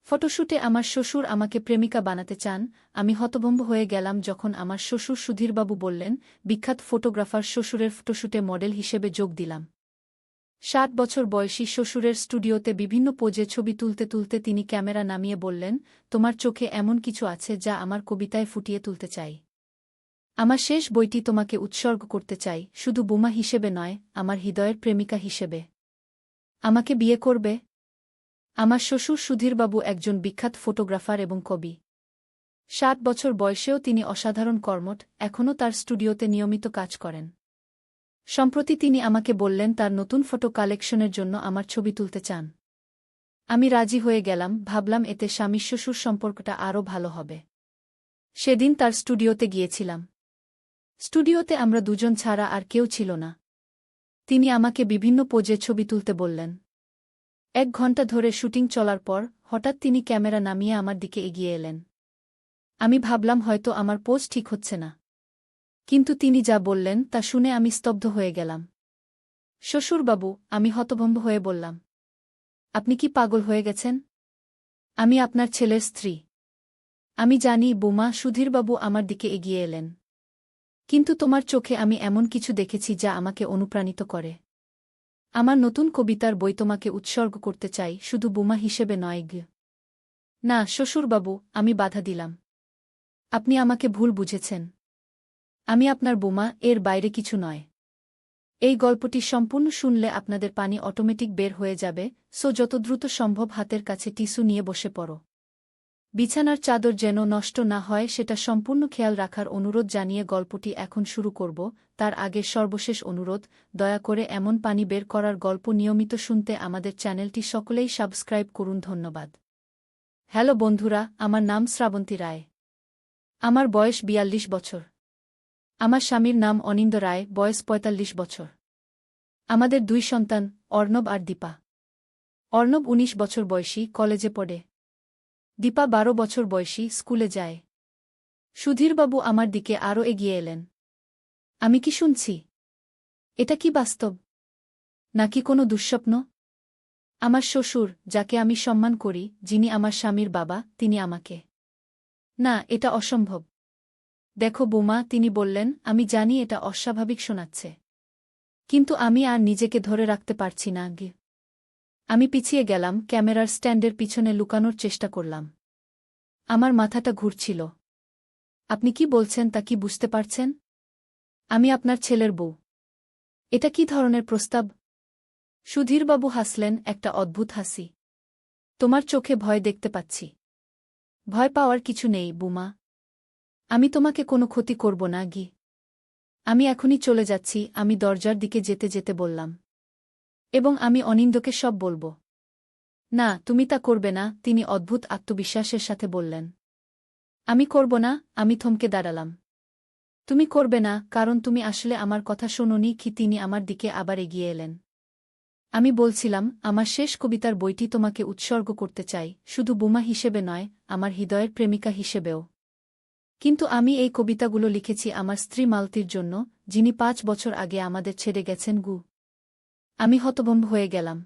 ফটোশ্যুটে আমার শ্বশুর আমাকে প্রেমিকা বানাতে চান। আমি হতভম্ব হয়ে গেলাম যখন আমার শ্বশুর সুধীরবাবু বললেন, বিখ্যাত ফটোগ্রাফার শ্বশুরের ফটোশ্যুটে মডেল হিসেবে যোগ দিলাম। ৭ বছর বয়সী শ্বশুরের স্টুডিওতে বিভিন্ন পোজে ছবি তুলতে তুলতে তিনি ক্যামেরা নামিয়ে বললেন, তোমার চোখে এমন কিছু আছে যা আমার কবিতায় ফুটিয়ে তুলতে চাই। আমার শেষ বইটি তোমাকে উৎসর্গ করতে চাই, শুধু বোমা হিসেবে নয়, আমার হৃদয়ের প্রেমিকা হিসেবে। আমাকে বিয়ে করবে? আমার শ্বশুর সুধীরবাবু একজন বিখ্যাত ফটোগ্রাফার এবং কবি। ৭ বছর বয়সেও তিনি অসাধারণ কর্মঠ, এখনও তার স্টুডিওতে নিয়মিত কাজ করেন। সম্প্রতি তিনি আমাকে বললেন তার নতুন ফটো কালেকশনের জন্য আমার ছবি তুলতে চান। আমি রাজি হয়ে গেলাম, ভাবলাম এতে স্বামী শ্বশুর সম্পর্কটা আরও ভালো হবে। সেদিন তার স্টুডিওতে গিয়েছিলাম। স্টুডিওতে আমরা দুজন ছাড়া আর কেউ ছিল না। তিনি আমাকে বিভিন্ন পোজে ছবি তুলতে বললেন। ১ ঘণ্টা ধরে শুটিং চলার পর হঠাৎ তিনি ক্যামেরা নামিয়ে আমার দিকে এগিয়ে এলেন। আমি ভাবলাম হয়তো আমার পোজ ঠিক হচ্ছে না। কিন্তু তিনি যা বললেন তা শুনে আমি স্তব্ধ হয়ে গেলাম। শ্বশুরবাবু, আমি হতভম্ব হয়ে বললাম, আপনি কি পাগল হয়ে গেছেন? আমি আপনার ছেলের স্ত্রী। আমি জানি। বোমা। সুধীরবাবু আমার দিকে এগিয়ে এলেন। কিন্তু তোমার চোখে আমি এমন কিছু দেখেছি যা আমাকে অনুপ্রাণিত করে। আমার নতুন কবিতার বই তোমাকে উৎসর্গ করতে চাই, শুধু বোমা হিসেবে নয়। না শ্বশুরবাবু, আমি বাধা দিলাম। আপনি আমাকে ভুল বুঝেছেন। আমি আপনার বোমা, এর বাইরে কিছু নয়। এই গল্পটি সম্পূর্ণ শুনলে আপনাদের পানি অটোমেটিক বের হয়ে যাবে, যত দ্রুত সম্ভব হাতের কাছে টিস্যু নিয়ে বসে পড়ো। বিছানার চাদর যেন নষ্ট না হয় সেটা সম্পূর্ণ খেয়াল রাখার অনুরোধ জানিয়ে গল্পটি এখন শুরু করব। তার আগে সর্বশেষ অনুরোধ, দয়া করে এমন পানি বের করার গল্প নিয়মিত শুনতে আমাদের চ্যানেলটি সকলেই সাবস্ক্রাইব করুন। ধন্যবাদ। হ্যালো বন্ধুরা, আমার নাম শ্রাবন্তী রায়। আমার বয়স ৪২ বছর। আমার স্বামীর নাম অনিন্দ রায়, বয়স ৪৫ বছর। আমাদের ২ সন্তান, অর্ণব আর দীপা। অর্ণব ১৯ বছর বয়সী, কলেজে পড়ে। দীপা ১২ বছর বয়সী, স্কুলে যায়। সুধীরবাবু আমার দিকে আরও এগিয়ে এলেন। আমি কি শুনছি? এটা কি বাস্তব? নাকি কোনো দুঃস্বপ্ন? আমার শ্বশুর, যাকে আমি সম্মান করি, যিনি আমার স্বামীর বাবা, তিনি আমাকে। না, এটা অসম্ভব। দেখো বোমা, তিনি বললেন, আমি জানি এটা অস্বাভাবিক শোনাচ্ছে। কিন্তু আমি আর নিজেকে ধরে রাখতে পারছি না। আমি পিছিয়ে গেলাম, ক্যামেরার স্ট্যান্ডের পিছনে লুকানোর চেষ্টা করলাম। আমার মাথাটা ঘুরছিল। আপনি কি বলছেন তা কি বুঝতে পারছেন? আমি আপনার ছেলের বউ। এটা কি ধরনের প্রস্তাব? সুধীরবাবু হাসলেন, একটা অদ্ভুত হাসি। তোমার চোখে ভয় দেখতে পাচ্ছি। ভয় পাওয়ার কিছু নেই বুমা। আমি তোমাকে কোনো ক্ষতি করব না। আমি এখনই চলে যাচ্ছি, আমি দরজার দিকে যেতে যেতে বললাম। এবং আমি অনিন্দকে সব বলব। না, তুমি তা করবে না, তিনি অদ্ভুত আত্মবিশ্বাসের সাথে বললেন। আমি করব না, আমি থমকে দাঁড়ালাম। তুমি করবে না, কারণ তুমি আসলে আমার কথা শোনোনি। তিনি আমার দিকে আবার এগিয়ে এলেন। আমি বলছিলাম, আমার শেষ কবিতার বইটি তোমাকে উৎসর্গ করতে চাই, শুধু বোমা হিসেবে নয়, আমার হৃদয়ের প্রেমিকা হিসেবেও। কিন্তু আমি এই কবিতাগুলো লিখেছি আমার স্ত্রী মালতীর জন্য, যিনি ৫ বছর আগে আমাদের ছেড়ে গেছেন। আমি হতভম্ব হয়ে গেলাম।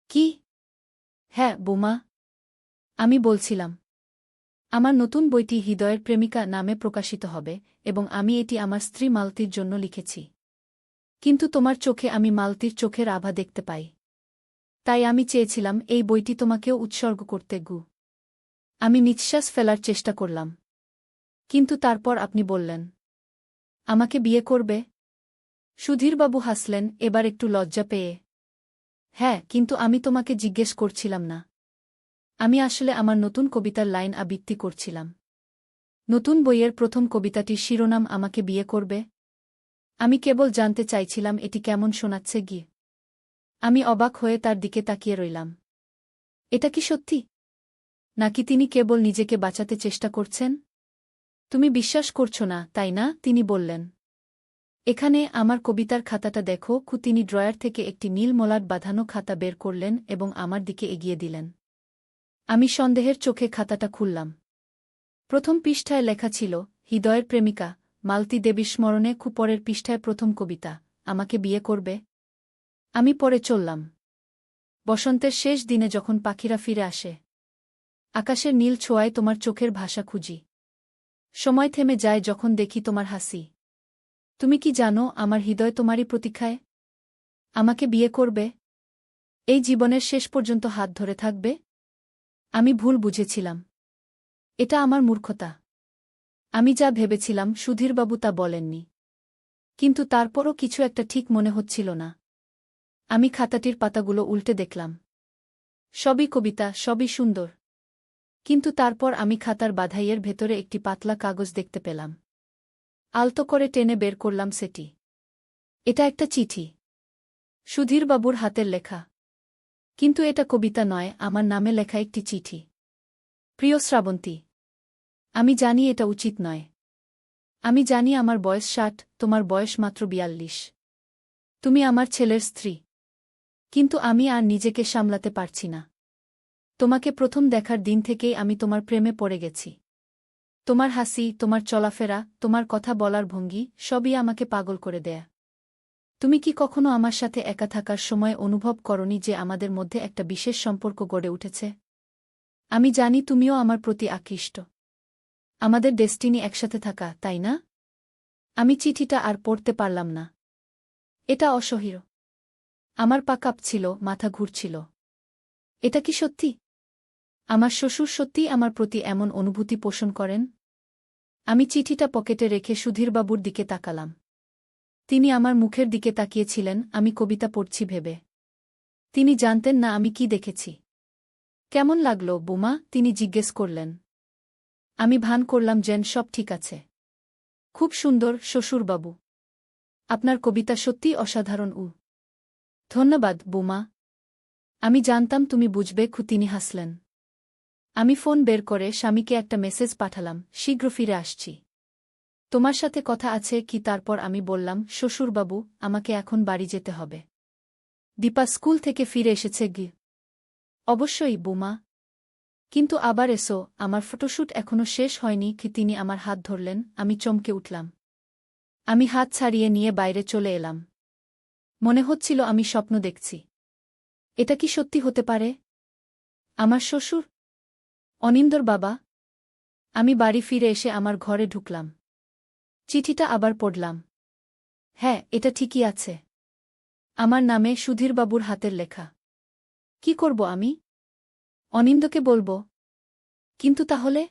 কি? হ্যাঁ বোমা। আমি বলছিলাম, আমার নতুন বইটি হৃদয়ের প্রেমিকা নামে প্রকাশিত হবে, এবং আমি এটি আমার স্ত্রী মালতীর জন্য লিখেছি। কিন্তু তোমার চোখে আমি মালতীর চোখের আভা দেখতে পাই। তাই আমি চেয়েছিলাম এই বইটি তোমাকেও উৎসর্গ করতে। আমি নিঃশ্বাস ফেলার চেষ্টা করলাম। কিন্তু তারপর আপনি বললেন, আমাকে বিয়ে করবে? সুধীরবাবু হাসলেন, এবার একটু লজ্জা পেয়ে। হ্যাঁ, কিন্তু আমি তোমাকে জিজ্ঞেস করছিলাম না। আমি আসলে আমার নতুন কবিতার লাইন আবৃত্তি করছিলাম। নতুন বইয়ের প্রথম কবিতাটির শিরোনাম আমাকে বিয়ে করবে। আমি কেবল জানতে চাইছিলাম এটি কেমন শোনাচ্ছে। আমি অবাক হয়ে তার দিকে তাকিয়ে রইলাম। এটা কি সত্যি? নাকি তিনি কেবল নিজেকে বাঁচাতে চেষ্টা করছেন? তুমি বিশ্বাস করছো না, তাই না? তিনি বললেন। এখানে আমার কবিতার খাতাটা দেখো। তিনি ড্রয়ার থেকে একটি নীল মলাট বাঁধানো খাতা বের করলেন এবং আমার দিকে এগিয়ে দিলেন। আমি সন্দেহের চোখে খাতাটা খুললাম। প্রথম পৃষ্ঠায় লেখা ছিল, হৃদয়ের প্রেমিকা, মালতী দেবীর স্মরণে। পরের পৃষ্ঠায় প্রথম কবিতা, আমাকে বিয়ে করবে। আমি পরে চললাম। বসন্তের শেষ দিনে যখন পাখিরা ফিরে আসে। আকাশের নীল ছোঁয়ায় তোমার চোখের ভাষা খুঁজি। সময় থেমে যায় যখন দেখি তোমার হাসি। তুমি কি জানো আমার হৃদয় তোমারই প্রতীক্ষায়? আমাকে বিয়ে করবে? এই জীবনের শেষ পর্যন্ত হাত ধরে থাকবে? আমি ভুল বুঝেছিলাম। এটা আমার মূর্খতা। আমি যা ভেবেছিলাম সুধীরবাবু তা বলেননি। কিন্তু তারপরও কিছু একটা ঠিক মনে হচ্ছিল না। আমি খাতাটির পাতাগুলো উল্টে দেখলাম। সবই কবিতা, সবই সুন্দর। কিন্তু তারপর আমি খাতার বাঁধাইয়ের ভেতরে একটি পাতলা কাগজ দেখতে পেলাম। আলতো করে টেনে বের করলাম সেটি। এটা একটা চিঠি। সুধীরবাবুর হাতের লেখা। কিন্তু এটা কবিতা নয়, আমার নামে লেখা একটি চিঠি। প্রিয় শ্রাবন্তী, আমি জানি এটা উচিত নয়। আমি জানি আমার বয়স 60, তোমার বয়স মাত্র 42। তুমি আমার ছেলের স্ত্রী। কিন্তু আমি আর নিজেকে সামলাতে পারছি না। তোমাকে প্রথম দেখার দিন থেকেই আমি তোমার প্রেমে পড়ে গেছি। তোমার হাসি, তোমার চলাফেরা, তোমার কথা বলার ভঙ্গি সবই আমাকে পাগল করে দেয়। তুমি কি কখনো আমার সাথে একা থাকার সময় অনুভব করনি যে আমাদের মধ্যে একটা বিশেষ সম্পর্ক গড়ে উঠেছে? আমি জানি তুমিও আমার প্রতি আকৃষ্ট। আমাদের ডেস্টিনি একসাথে থাকা, তাই না? আমি চিঠিটা আর পড়তে পারলাম না। এটা অসহ্য। আমার পা কাঁপছিল, মাথা ঘুরছিল। এটা কি সত্যি? আমার শ্বশুর সত্যিই আমার প্রতি এমন অনুভূতি পোষণ করেন? আমি চিঠিটা পকেটে রেখে সুধীরবাবুর দিকে তাকালাম। তিনি আমার মুখের দিকে তাকিয়েছিলেন, আমি কবিতা পড়ছি ভেবে। তিনি জানতেন না আমি কি দেখেছি। কেমন লাগলো বোমা? তিনি জিজ্ঞেস করলেন। আমি ভান করলাম যেন সব ঠিক আছে। খুব সুন্দর শ্বশুরবাবু। আপনার কবিতা সত্যিই অসাধারণ। ধন্যবাদ বোমা। আমি জানতাম তুমি বুঝবে। তিনি হাসলেন। আমি ফোন বের করে স্বামীকে একটা মেসেজ পাঠালাম, শীঘ্র ফিরে আসছি। তোমার সাথে কথা আছে কি? তারপর আমি বললাম, শ্বশুরবাবু, আমাকে এখন বাড়ি যেতে হবে। দীপা স্কুল থেকে ফিরে এসেছে গি? অবশ্যই বোমা। কিন্তু আবার এসো, আমার ফটোশ্যুট এখনো শেষ হয়নি কি? তিনি আমার হাত ধরলেন। আমি চমকে উঠলাম। আমি হাত ছাড়িয়ে নিয়ে বাইরে চলে এলাম। মনে হচ্ছিল আমি স্বপ্ন দেখছি। এটা কি সত্যি হতে পারে? আমার শ্বশুর? অনিন্দর বাবা? আমি বাড়ি ফিরে এসে আমার ঘরে ঢুকলাম। চিঠিটা আবার পড়লাম। হ্যাঁ, এটা ঠিকই আছে। আমার নামে সুধীরবাবুর হাতের লেখা। কি করব আমি? অনিন্দকে বলব? কিন্তু তাহলে?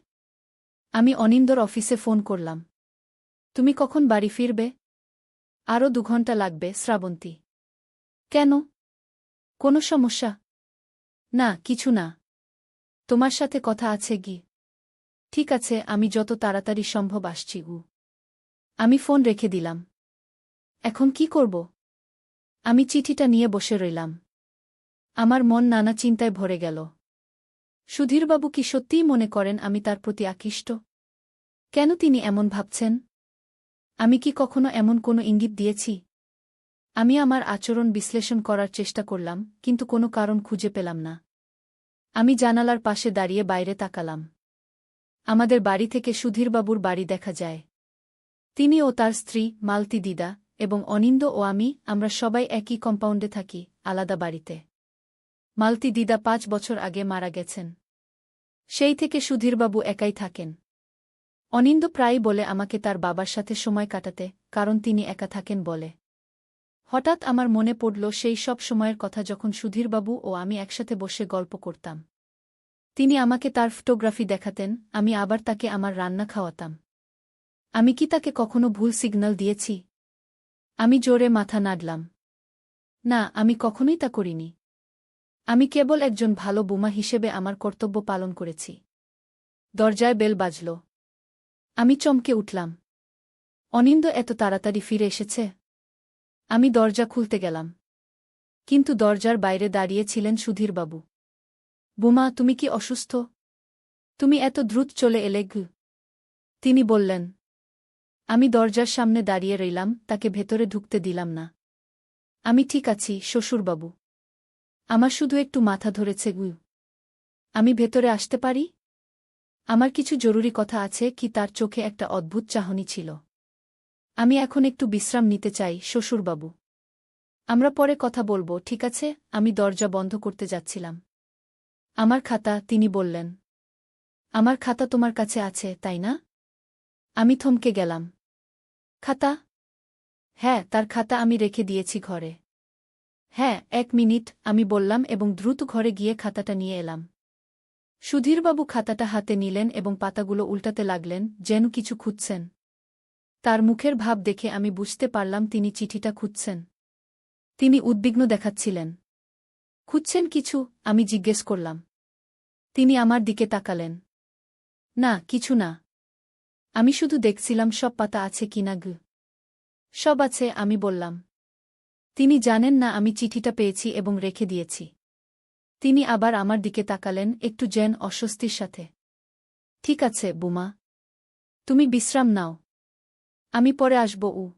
আমি অনিন্দর অফিসে ফোন করলাম। তুমি কখন বাড়ি ফিরবে? আরও 2 ঘন্টা লাগবে শ্রাবন্তী। কেন? কোনো সমস্যা? না, কিছু না। তোমার সাথে কথা আছে গি? ঠিক আছে, আমি যত তাড়াতাড়ি সম্ভব আসছি। আমি ফোন রেখে দিলাম। এখন কি করব? আমি চিঠিটা নিয়ে বসে রইলাম। আমার মন নানা চিন্তায় ভরে গেল। সুধীরবাবু কি সত্যিই মনে করেন আমি তার প্রতি আকৃষ্ট? কেন তিনি এমন ভাবছেন? আমি কি কখনো এমন কোনো ইঙ্গিত দিয়েছি? আমি আমার আচরণ বিশ্লেষণ করার চেষ্টা করলাম, কিন্তু কোনো কারণ খুঁজে পেলাম না। আমি জানালার পাশে দাঁড়িয়ে বাইরে তাকালাম। আমাদের বাড়ি থেকে সুধীরবাবুর বাড়ি দেখা যায়। তিনি ও তার স্ত্রী, মালতী দিদা, এবং অনিন্দ ও আমরা সবাই একই কম্পাউন্ডে থাকি, আলাদা বাড়িতে। মালতী দিদা 5 বছর আগে মারা গেছেন। সেই থেকে সুধীরবাবু একাই থাকেন। অনিন্দ প্রায়ই বলে আমাকে তার বাবার সাথে সময় কাটাতে, কারণ তিনি একা থাকেন বলে। হঠাৎ আমার মনে পড়ল সেই সব সময়ের কথা যখন সুধীরবাবু ও আমি একসাথে বসে গল্প করতাম। তিনি আমাকে তার ফটোগ্রাফি দেখাতেন, আমি আবার তাকে আমার রান্না খাওয়াতাম। আমি কি তাকে কখনো ভুল সিগন্যাল দিয়েছি? আমি জোরে মাথা নাড়লাম। না, আমি কখনোই তা করিনি। আমি কেবল একজন ভালো বোমা হিসেবে আমার কর্তব্য পালন করেছি। দরজায় বেল বাজল। আমি চমকে উঠলাম। অনিন্দ এত তাড়াতাড়ি ফিরে এসেছে? আমি দরজা খুলতে গেলাম। কিন্তু দরজার বাইরে দাঁড়িয়ে ছিলেন সুধীরবাবু। বোমা, তুমি কি অসুস্থ? তুমি এত দ্রুত চলে এলে গু? তিনি বললেন। আমি দরজার সামনে দাঁড়িয়ে রইলাম, তাকে ভেতরে ঢুকতে দিলাম না। আমি ঠিক আছি শ্বশুরবাবু। আমার শুধু একটু মাথা ধরেছে গু। আমি ভেতরে আসতে পারি? আমার কিছু জরুরি কথা আছে কি? তার চোখে একটা অদ্ভুত চাহনি ছিল। আমি এখন একটু বিশ্রাম নিতে চাই শ্বশুরবাবু। আমরা পরে কথা বলবো, ঠিক আছে? আমি দরজা বন্ধ করতে যাচ্ছিলাম। আমার খাতা, তিনি বললেন। আমার খাতা তোমার কাছে আছে, তাই না? আমি থমকে গেলাম। খাতা? হ্যাঁ, তার খাতা আমি রেখে দিয়েছি ঘরে। হ্যাঁ, 1 মিনিট, আমি বললাম এবং দ্রুত ঘরে গিয়ে খাতাটা নিয়ে এলাম। সুধীরবাবু খাতাটা হাতে নিলেন এবং পাতাগুলো উল্টাতে লাগলেন, যেন কিছু খুঁজছেন। তার মুখের ভাব দেখে আমি বুঝতে পারলাম তিনি চিঠিটা খুঁজছেন। তিনি উদ্বিগ্ন দেখাচ্ছিলেন। খুঁজছেন কিছু? আমি জিজ্ঞেস করলাম। তিনি আমার দিকে তাকালেন। না, কিছু না। আমি শুধু দেখছিলাম সব পাতা আছে কিনা। সব আছে, আমি বললাম। তিনি জানেন না আমি চিঠিটা পেয়েছি এবং রেখে দিয়েছি। তিনি আবার আমার দিকে তাকালেন, একটু যেন অস্বস্তির সাথে। ঠিক আছে, বুমা। তুমি বিশ্রাম নাও। আমি পরে আসব।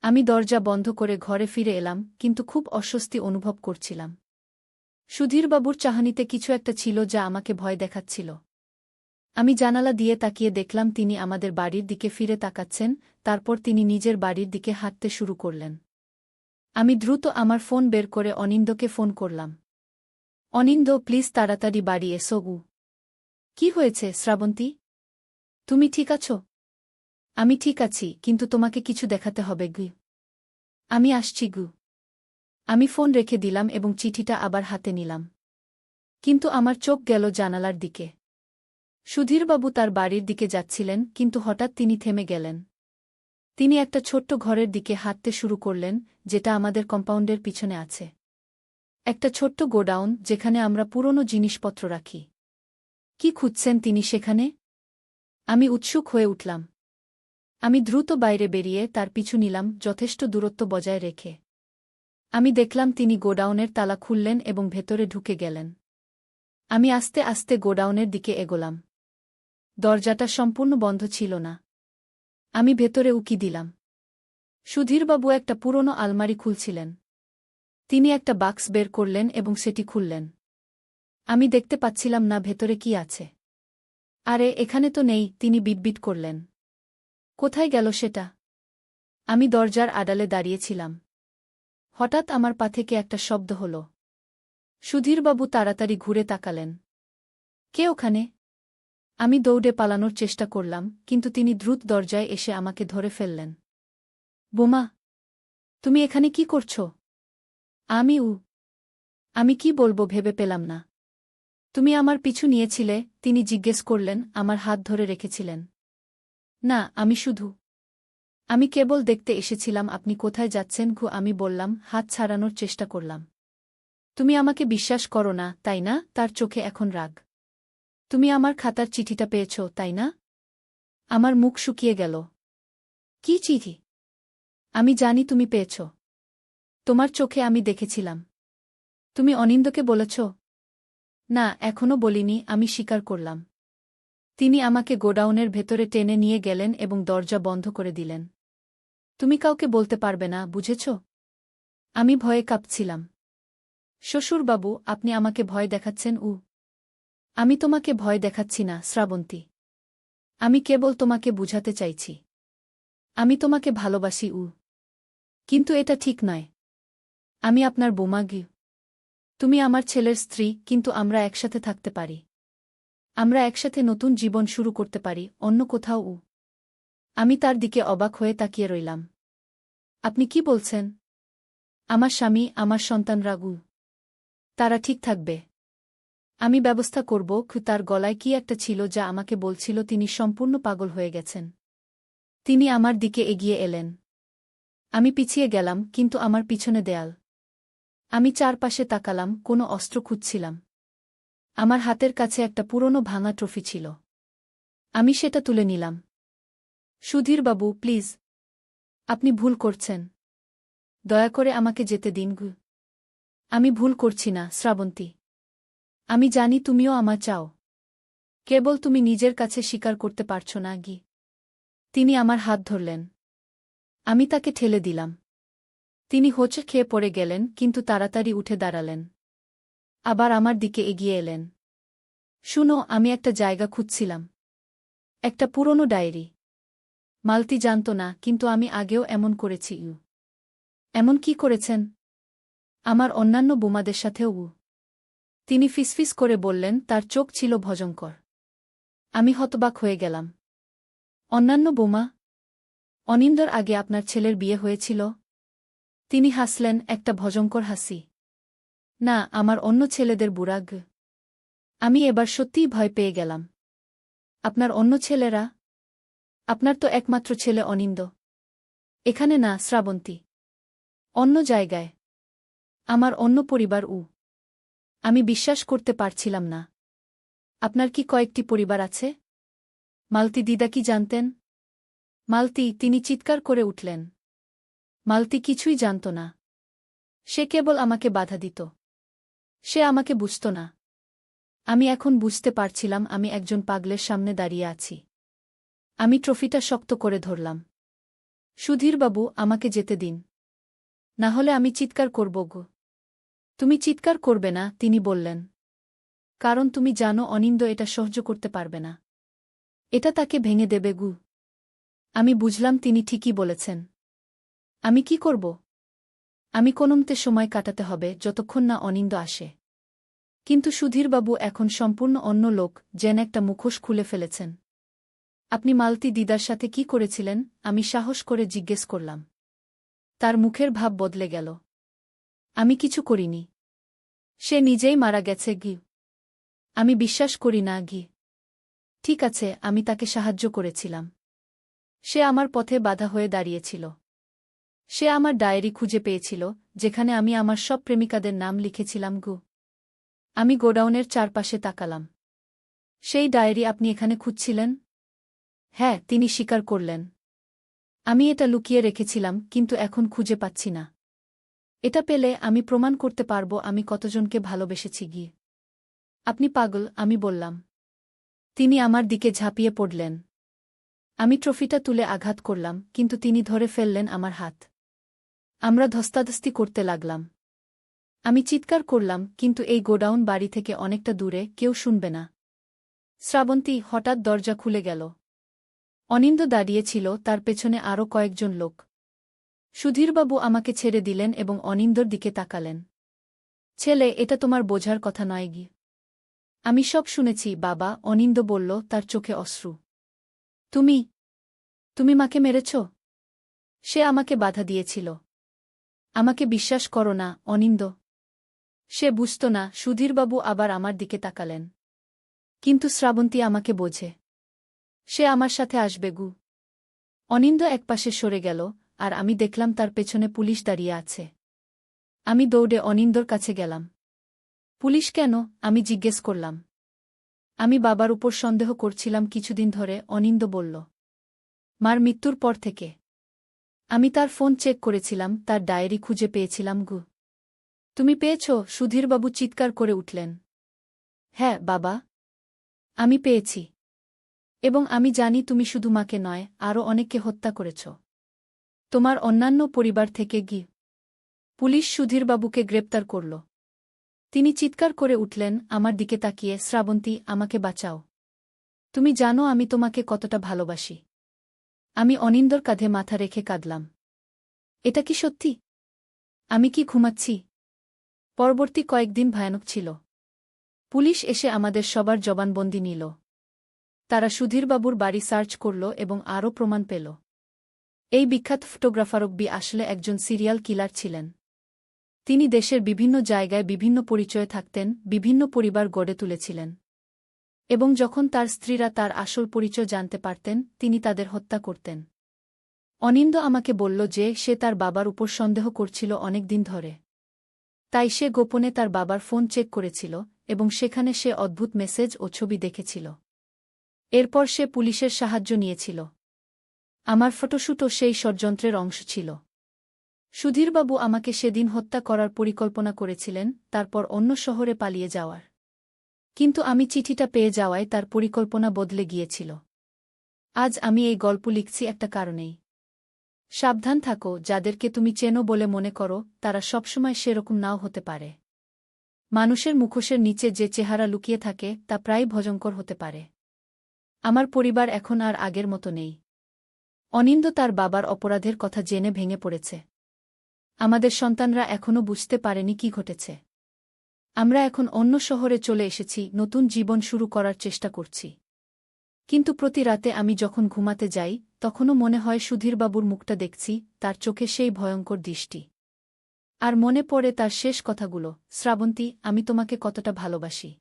আমি দরজা বন্ধ করে ঘরে ফিরে এলাম, কিন্তু খুব অস্বস্তি অনুভব করছিলাম। সুধীরবাবুর চাহনিতে কিছু একটা ছিল যা আমাকে ভয় দেখাচ্ছিল। আমি জানালা দিয়ে তাকিয়ে দেখলাম তিনি আমাদের বাড়ির দিকে ফিরে তাকাচ্ছেন, তারপর তিনি নিজের বাড়ির দিকে হাঁটতে শুরু করলেন। আমি দ্রুত আমার ফোন বের করে অনিন্দকে ফোন করলাম। অনিন্দ, প্লিজ তাড়াতাড়ি বাড়ি এসো। কি হয়েছে শ্রাবন্তী? তুমি ঠিক আছো? আমি ঠিক আছি, কিন্তু তোমাকে কিছু দেখাতে হবে। আমি আসছি। আমি ফোন রেখে দিলাম এবং চিঠিটা আবার হাতে নিলাম। কিন্তু আমার চোখ গেল জানালার দিকে। সুধীরবাবু তার বাড়ির দিকে যাচ্ছিলেন, কিন্তু হঠাৎ তিনি থেমে গেলেন। তিনি একটা ছোট্ট ঘরের দিকে হাঁটতে শুরু করলেন, যেটা আমাদের কম্পাউন্ডের পিছনে আছে। একটা ছোট্ট গোডাউন, যেখানে আমরা পুরনো জিনিসপত্র রাখি। কি খুঁজছেন তিনি সেখানে? আমি উৎসুক হয়ে উঠলাম। আমি দ্রুত বাইরে বেরিয়ে তার পিছু নিলাম, যথেষ্ট দূরত্ব বজায় রেখে। আমি দেখলাম তিনি গোডাউনের তালা খুললেন এবং ভেতরে ঢুকে গেলেন। আমি আস্তে আস্তে গোডাউনের দিকে এগোলাম। দরজাটা সম্পূর্ণ বন্ধ ছিল না। আমি ভেতরে উকি দিলাম। সুধীরবাবু একটা পুরনো আলমারি খুলছিলেন। তিনি একটা বাক্স বের করলেন এবং সেটি খুললেন। আমি দেখতে পাচ্ছিলাম না ভেতরে কি আছে। আরে, এখানে তো নেই, তিনি বিটবিট করলেন। কোথায় গেল সেটা? আমি দরজার আড়ালে দাঁড়িয়েছিলাম। হঠাৎ আমার পা থেকে একটা শব্দ হল। সুধীরবাবু তাড়াতাড়ি ঘুরে তাকালেন। কে ওখানে? আমি দৌড়ে পালানোর চেষ্টা করলাম, কিন্তু তিনি দ্রুত দরজায় এসে আমাকে ধরে ফেললেন। বোমা, তুমি এখানে কি করছ? আমি কি বলবো ভেবে পেলাম না। তুমি আমার পিছু নিয়েছিলে, তিনি জিজ্ঞেস করলেন, আমার হাত ধরে রেখেছিলেন। না, আমি কেবল দেখতে এসেছিলাম আপনি কোথায় যাচ্ছেন। আমি বললাম, হাত ছাড়ানোর চেষ্টা করলাম। তুমি আমাকে বিশ্বাস করো না, তাই না? তার চোখে এখন রাগ। তুমি আমার খাতার চিঠিটা পেয়েছ, তাই না? আমার মুখ শুকিয়ে গেল। কি চিঠি? আমি জানি তুমি পেয়েছ। তোমার চোখে আমি দেখেছিলাম। তুমি অনিন্দকে বলেছ? না, এখনো বলিনি, আমি স্বীকার করলাম। তিনি আমাকে গোডাউনের ভেতরে টেনে নিয়ে গেলেন এবং দরজা বন্ধ করে দিলেন। তুমি কাউকে বলতে পারবে না, বুঝেছ? আমি ভয়ে কাঁপছিলাম। শ্বশুরবাবু, আপনি আমাকে ভয় দেখাচ্ছেন। আমি তোমাকে ভয় দেখাচ্ছি না, শ্রাবন্তী। আমি কেবল তোমাকে বুঝাতে চাইছি। আমি তোমাকে ভালোবাসি। কিন্তু এটা ঠিক নয়। আমি আপনার বোমা। তুমি আমার ছেলের স্ত্রী, কিন্তু আমরা একসাথে থাকতে পারি। আমরা একসাথে নতুন জীবন শুরু করতে পারি, অন্য কোথাও। আমি তার দিকে অবাক হয়ে তাকিয়ে রইলাম। আপনি কি বলছেন? আমার স্বামী, আমার সন্তানরা তারা ঠিক থাকবে। আমি ব্যবস্থা করব। তার গলায় কি একটা ছিল যা আমাকে বলছিল তিনি সম্পূর্ণ পাগল হয়ে গেছেন। তিনি আমার দিকে এগিয়ে এলেন। আমি পিছিয়ে গেলাম, কিন্তু আমার পিছনে দেয়াল। আমি চারপাশে তাকালাম, কোনো অস্ত্র খুঁজছিলাম। আমার হাতের কাছে একটা পুরনো ভাঙা ট্রফি ছিল। আমি সেটা তুলে নিলাম। সুধীরবাবু, প্লিজ। আপনি ভুল করছেন। দয়া করে আমাকে যেতে দিন। আমি ভুল করছি না, শ্রাবন্তী। আমি জানি তুমিও আমার চাও। কেবল তুমি নিজের কাছে স্বীকার করতে পারছ না। তিনি আমার হাত ধরলেন। আমি তাকে ঠেলে দিলাম। তিনি হোঁচট খেয়ে পড়ে গেলেন, কিন্তু তাড়াতাড়ি উঠে দাঁড়ালেন। আবার আমার দিকে এগিয়ে এলেন। শুনো, আমি একটা জায়গা খুঁজছিলাম। একটা পুরনো ডায়েরি। মালতী জানত না, কিন্তু আমি আগেও এমন করেছি। এমন কি করেছেন? আমার অন্যান্য বোমাদের সাথেও। তিনি ফিসফিস করে বললেন, তার চোখ ছিল ভয়ঙ্কর। আমি হতবাক হয়ে গেলাম। অন্যান্য বোমা? অনিন্দর আগে আপনার ছেলের বিয়ে হয়েছিল? তিনি হাসলেন, একটা ভয়ঙ্কর হাসি। না, আমার অন্য ছেলেদের বুড়াগ। আমি এবার সত্যিই ভয় পেয়ে গেলাম। আপনার অন্য ছেলেরা? আপনার তো একমাত্র ছেলে অনিন্দ। এখানে না, শ্রাবন্তী। অন্য জায়গায়। আমার অন্য পরিবার। আমি বিশ্বাস করতে পারছিলাম না। আপনার কি কয়েকটি পরিবার আছে? মালতী দিদা কি জানতেন? মালতী, তিনি চিৎকার করে উঠলেন। মালতী কিছুই জানত না। সে কেবল আমাকে বাধা দিত। সে আমাকে বুঝত না। আমি এখন বুঝতে পারছিলাম আমি একজন পাগলের সামনে দাঁড়িয়ে আছি। আমি ট্রফিটা শক্ত করে ধরলাম। সুধীরবাবু, আমাকে যেতে দিন। না হলে আমি চিৎকার করব গো। তুমি চিৎকার করবে না, তিনি বললেন। কারণ তুমি জানো অনিন্দ এটা সহ্য করতে পারবে না। এটা তাকে ভেঙে দেবে গু। আমি বুঝলাম তিনি ঠিকই বলেছেন। আমি কি করব? আমি কোনোমতে সময় কাটাতে হবে যতক্ষণ না অনিন্দ আসে। কিন্তু সুধীরবাবু এখন সম্পূর্ণ অন্য লোক, যেন একটা মুখোশ খুলে ফেলেছেন। আপনি মালতী দিদার সাথে কি করেছিলেন? আমি সাহস করে জিজ্ঞেস করলাম। তার মুখের ভাব বদলে গেল। আমি কিছু করিনি। সে নিজেই মারা গেছে গি। আমি বিশ্বাস করি না গি। ঠিক আছে, আমি তাকে সাহায্য করেছিলাম। সে আমার পথে বাধা হয়ে দাঁড়িয়েছিল। সে আমার ডায়েরি খুঁজে পেয়েছিল, যেখানে আমি আমার সব প্রেমিকাদের নাম লিখেছিলাম গু। আমি গোডাউনের চারপাশে তাকালাম। সেই ডায়েরি আপনি এখানে খুঁজছিলেন? হ্যাঁ, তিনি স্বীকার করলেন। আমি এটা লুকিয়ে রেখেছিলাম, কিন্তু এখন খুঁজে পাচ্ছি না। এটা পেলে আমি প্রমাণ করতে পারব আমি কতজনকে ভালোবেসেছি গিয়ে। আপনি পাগল, আমি বললাম। তিনি আমার দিকে ঝাঁপিয়ে পড়লেন। আমি ট্রফিটা তুলে আঘাত করলাম, কিন্তু তিনি ধরে ফেললেন আমার হাত। আমরা ধস্তাধস্তি করতে লাগলাম। আমি চিৎকার করলাম, কিন্তু এই গোডাউন বাড়ি থেকে অনেকটা দূরে, কেউ শুনবে না। শ্রাবন্তী, হঠাৎ দরজা খুলে গেল। অনিন্দ দাঁড়িয়েছিল, তার পেছনে আরও কয়েকজন লোক। সুধীরবাবু আমাকে ছেড়ে দিলেন এবং অনিন্দর দিকে তাকালেন। ছেলে, এটা তোমার বোঝার কথা নয় গি। আমি সব শুনেছি বাবা, অনিন্দ বলল, তার চোখে অশ্রু। তুমি মাকে মেরেছ? সে আমাকে বাধা দিয়েছিল। আমাকে বিশ্বাস করো না, অনিন্দ। সে বুঝত না। সুধীরবাবু আবার আমার দিকে তাকালেন। কিন্তু শ্রাবন্তী আমাকে বোঝে। সে আমার সাথে আসবে গু। অনিন্দ একপাশে সরে গেল, আর আমি দেখলাম তার পেছনে পুলিশ দাঁড়িয়ে আছে। আমি দৌড়ে অনিন্দর কাছে গেলাম। পুলিশ কেন? আমি জিজ্ঞেস করলাম। আমি বাবার উপর সন্দেহ করছিলাম কিছুদিন ধরে, অনিন্দ বলল। মার মৃত্যুর পর থেকে। আমি তার ফোন চেক করেছিলাম, তার ডায়েরি খুঁজে পেয়েছিলাম গু। তুমি পেয়েছ? সুধীরবাবু চিৎকার করে উঠলেন। হ্যাঁ বাবা, আমি পেয়েছি। এবং আমি জানি তুমি শুধু মাকে নয়, আরও অনেককে হত্যা করেছ। তোমার অন্যান্য পরিবার থেকে গি। পুলিশ সুধীরবাবুকে গ্রেপ্তার করল। তিনি চিৎকার করে উঠলেন, আমার দিকে তাকিয়ে, শ্রাবন্তী, আমাকে বাঁচাও। তুমি জানো আমি তোমাকে কতটা ভালোবাসি। আমি অনিন্দর কাঁধে মাথা রেখে কাঁদলাম। এটা কি সত্যি? আমি কি ঘুমাচ্ছি? পরবর্তী কয়েকদিন ভয়ানক ছিল। পুলিশ এসে আমাদের সবার জবানবন্দি নিল। তারা সুধীরবাবুর বাড়ি সার্চ করল এবং আরও প্রমাণ পেল। এই বিখ্যাত ফটোগ্রাফার বি আসলে একজন সিরিয়াল কিলার ছিলেন। তিনি দেশের বিভিন্ন জায়গায় বিভিন্ন পরিচয়ে থাকতেন, বিভিন্ন পরিবার গড়ে তুলেছিলেন। এবং যখন তার স্ত্রীরা তার আসল পরিচয় জানতে পারতেন, তিনি তাদের হত্যা করতেন। অনিন্দ আমাকে বলল যে সে তার বাবার উপর সন্দেহ করছিল অনেক দিন ধরে। তাই সে গোপনে তার বাবার ফোন চেক করেছিল, এবং সেখানে সে অদ্ভুত মেসেজ ও ছবি দেখেছিল। এরপর সে পুলিশের সাহায্য নিয়েছিল। আমার ফটোশ্যুটও সেই ষড়যন্ত্রের অংশ ছিল। সুধীরবাবু আমাকে সেদিন হত্যা করার পরিকল্পনা করেছিলেন, তারপর অন্য শহরে পালিয়ে যাওয়ার। কিন্তু আমি চিঠিটা পেয়ে যাওয়ায় তার পরিকল্পনা বদলে গিয়েছিল। আজ আমি এই গল্প লিখছি একটা কারণেই। সাবধান থাকো, যাদেরকে তুমি চেনো বলে মনে করো, তারা সবসময় সেরকম নাও হতে পারে। মানুষের মুখোশের নিচে যে চেহারা লুকিয়ে থাকে তা প্রায় ভয়ঙ্কর হতে পারে। আমার পরিবার এখন আর আগের মতো নেই। অনিন্দ তার বাবার অপরাধের কথা জেনে ভেঙে পড়েছে। আমাদের সন্তানরা এখনও বুঝতে পারেনি কি ঘটেছে। আমরা এখন অন্য শহরে চলে এসেছি, নতুন জীবন শুরু করার চেষ্টা করছি। কিন্তু প্রতি রাতে আমি যখন ঘুমাতে যাই তখনও মনে হয় সুধীরবাবুর মুখটা দেখছি, তার চোখে সেই ভয়ঙ্কর দৃষ্টি। আর মনে পড়ে তার শেষ কথাগুলো, শ্রাবন্তী, আমি তোমাকে কতটা ভালোবাসি।